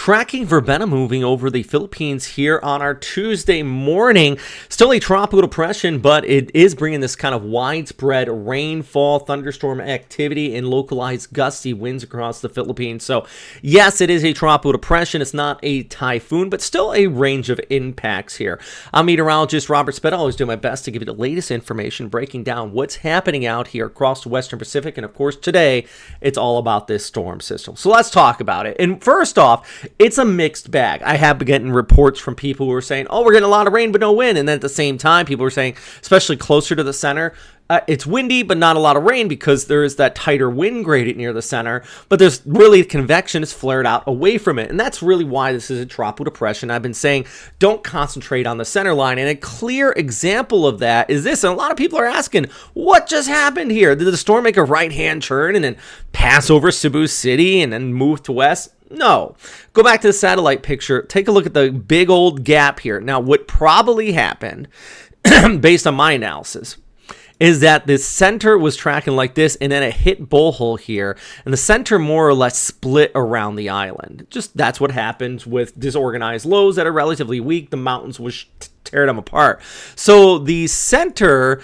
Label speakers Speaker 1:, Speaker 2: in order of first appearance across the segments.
Speaker 1: tracking Verbena moving over the Philippines here on our Tuesday morning. Still a tropical depression, but it is bringing this kind of widespread rainfall, thunderstorm activity, and localized gusty winds across the Philippines. So yes, it is a tropical depression. It's not a typhoon, but still a range of impacts here. I'm meteorologist Robert Spett. I always do my best to give you the latest information, breaking down what's happening out here across the Western Pacific. And of course, today, it's all about this storm system. So let's talk about it. And first off, it's a mixed bag. I have been getting reports from people who are saying, oh, we're getting a lot of rain, but no wind. And then at the same time, people are saying, especially closer to the center, it's windy, but not a lot of rain because there is that tighter wind gradient near the center. But there's really convection is flared out away from it. And that's really why this is a tropical depression. I've been saying don't concentrate on the center line. And a clear example of that is this. And a lot of people are asking, what just happened here? Did the storm make a right-hand turn and then pass over Cebu City and then move to west? No. Go back to the satellite picture. Take a look at the big old gap here. Now, what probably happened, based on my analysis, is that the center was tracking like this, and then it hit Bohol here, and the center more or less split around the island. Just that's what happens with disorganized lows that are relatively weak. The mountains will tear them apart. So the center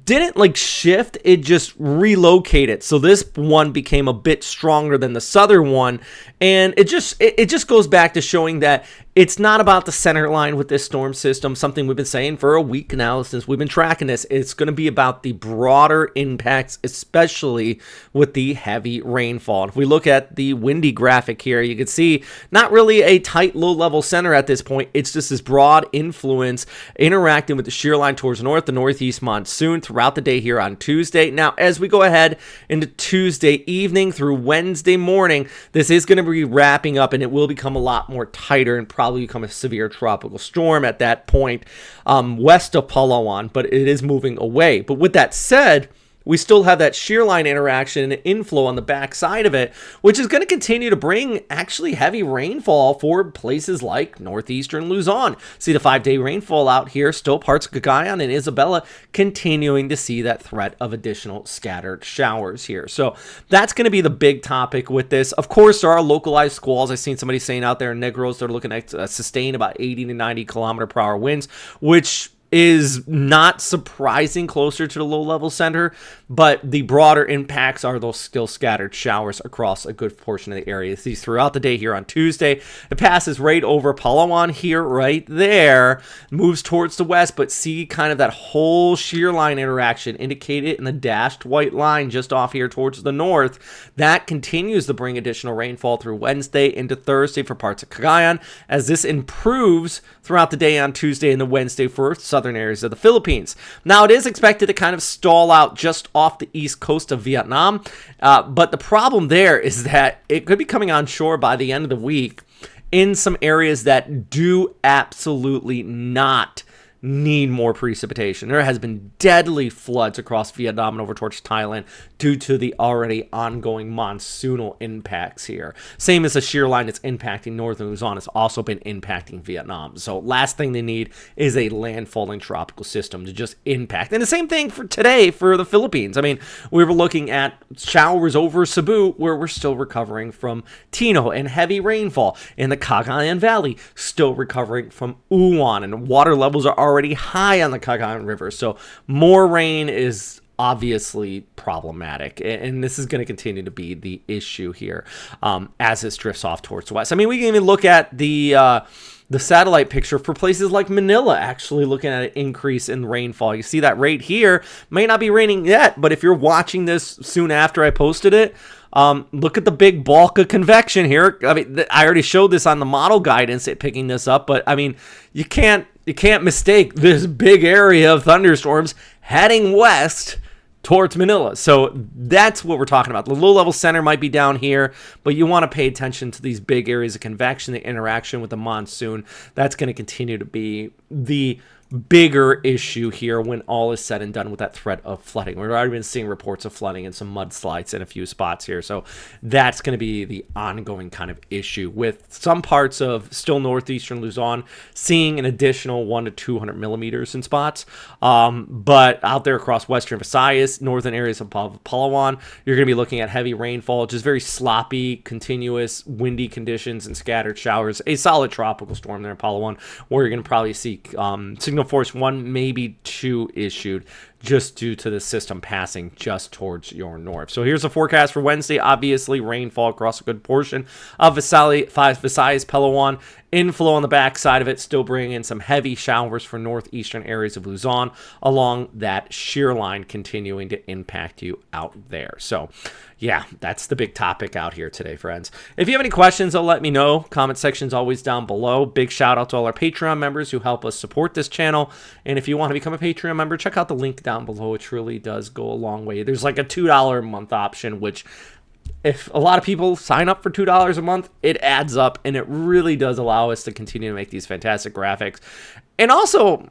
Speaker 1: didn't like shift, it just relocated. So this one became a bit stronger than the southern one, and it just goes back to showing that it's not about the center line with this storm system, something we've been saying for a week now since we've been tracking this. It's going to be about the broader impacts, especially with the heavy rainfall. And if we look at the windy graphic here, you can see not really a tight low-level center at this point. It's just this broad influence interacting with the shear line towards north, the northeast monsoon throughout the day here on Tuesday. Now, as we go ahead into Tuesday evening through Wednesday morning, this is going to be wrapping up, and it will become a lot more tighter and probably become a severe tropical storm at that point west of Palawan, but it is moving away. But with that said, we still have that shear line interaction and inflow on the back side of it, which is going to continue to bring actually heavy rainfall for places like northeastern Luzon. See the 5-day rainfall out here, still parts of Cagayan and Isabela continuing to see that threat of additional scattered showers here. So that's going to be the big topic with this. Of course, there are localized squalls. I've seen somebody saying out there in Negros they're looking at sustain about 80 to 90 kilometer per hour winds, which is not surprising closer to the low-level center, but the broader impacts are those still scattered showers across a good portion of the area. See throughout the day here on Tuesday, it passes right over Palawan here, right there, moves towards the west, but see kind of that whole shear line interaction indicated in the dashed white line just off here towards the north. That continues to bring additional rainfall through Wednesday into Thursday for parts of Cagayan, as this improves throughout the day on Tuesday and the Wednesday for southern areas of the Philippines. Now, it is expected to kind of stall out just off the east coast of Vietnam, but the problem there is that it could be coming on shore by the end of the week in some areas that do absolutely not need more precipitation. There has been deadly floods across Vietnam and over towards Thailand due to the already ongoing monsoonal impacts here. Same as the shear line that's impacting northern Luzon has also been impacting Vietnam. So last thing they need is a landfalling tropical system to just impact. And the same thing for today for the Philippines. I mean, we were looking at showers over Cebu where we're still recovering from Tino and heavy rainfall. In the Cagayan Valley, still recovering from Uwan, and water levels are already high on the Cagayan River. So more rain is obviously problematic, and this is going to continue to be the issue here as it drifts off towards the west. I mean, we can even look at the satellite picture for places like Manila, actually looking at an increase in rainfall. You see that right here. May not be raining yet, but if you're watching this soon after I posted it, look at the big bulk of convection here. I mean, I already showed this on the model guidance, it picking this up, but I mean, you can't mistake this big area of thunderstorms heading west towards Manila. So that's what we're talking about. The low-level center might be down here, but you want to pay attention to these big areas of convection, the interaction with the monsoon. That's going to continue to be the bigger issue here when all is said and done with that threat of flooding. We've already been seeing reports of flooding and some mudslides in a few spots here. So that's going to be the ongoing kind of issue, with some parts of still northeastern Luzon seeing an additional 100 to 200 millimeters in spots. But out there across western Visayas, northern areas of Palawan, you're going to be looking at heavy rainfall, just very sloppy, continuous, windy conditions and scattered showers. A solid tropical storm there in Palawan, where you're going to probably see signal force 1, maybe 2 issued, just due to the system passing just towards your north. So here's the forecast for Wednesday. Obviously, rainfall across a good portion of Visayas, Palawan. Inflow on the backside of it, still bringing in some heavy showers for northeastern areas of Luzon along that shear line, continuing to impact you out there. So yeah, that's the big topic out here today, friends. If you have any questions, let me know. Comment section's always down below. Big shout out to all our Patreon members who help us support this channel. And if you want to become a Patreon member, check out the link down below. It truly does go a long way. There's like a $2 a month option, which if a lot of people sign up for $2 a month, it adds up, and it really does allow us to continue to make these fantastic graphics. And also,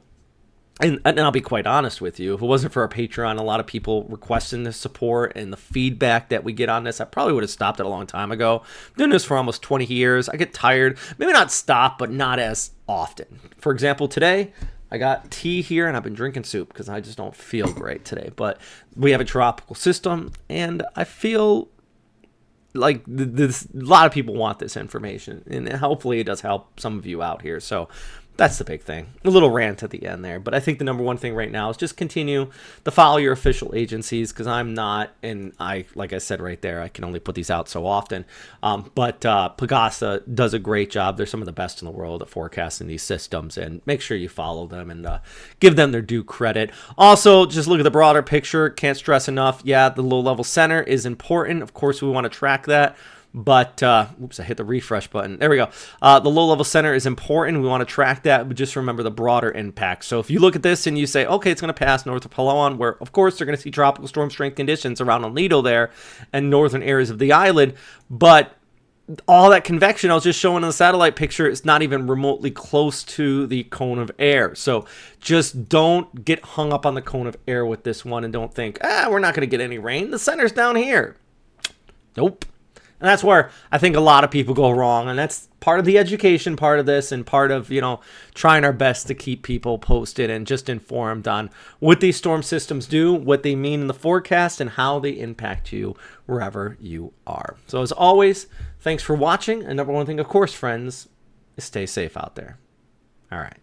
Speaker 1: and I'll be quite honest with you, if it wasn't for our Patreon, a lot of people requesting the support and the feedback that we get on this, I probably would have stopped it a long time ago. I'm doing this for almost 20 years. I get tired. Maybe not stop, but not as often. For example, today, I got tea here, and I've been drinking soup because I just don't feel great today. But we have a tropical system, and I feel like a lot of people want this information, and hopefully it does help some of you out here. So that's the big thing. A little rant at the end there, but I think the number one thing right now is just continue to follow your official agencies, because I'm not, and like I said right there, I can only put these out so often. But Pagasa does a great job. They're some of the best in the world at forecasting these systems, and make sure you follow them and give them their due credit. Also, just look at the broader picture. Can't stress enough. Yeah, the low level center is important. Of course, we want to track that. But, oops, I hit the refresh button. There we go. The low-level center is important. We want to track that, but just remember the broader impact. So if you look at this and you say, okay, it's going to pass north of Palawan, where, of course, they're going to see tropical storm strength conditions around El Nido there and northern areas of the island. But all that convection I was just showing in the satellite picture is not even remotely close to the cone of air. So just don't get hung up on the cone of air with this one, and don't think, we're not going to get any rain. The center's down here. Nope. And that's where I think a lot of people go wrong. And that's part of the education part of this, and part of, trying our best to keep people posted and just informed on what these storm systems do, what they mean in the forecast, and how they impact you wherever you are. So as always, thanks for watching. And number one thing, of course, friends, is stay safe out there. All right.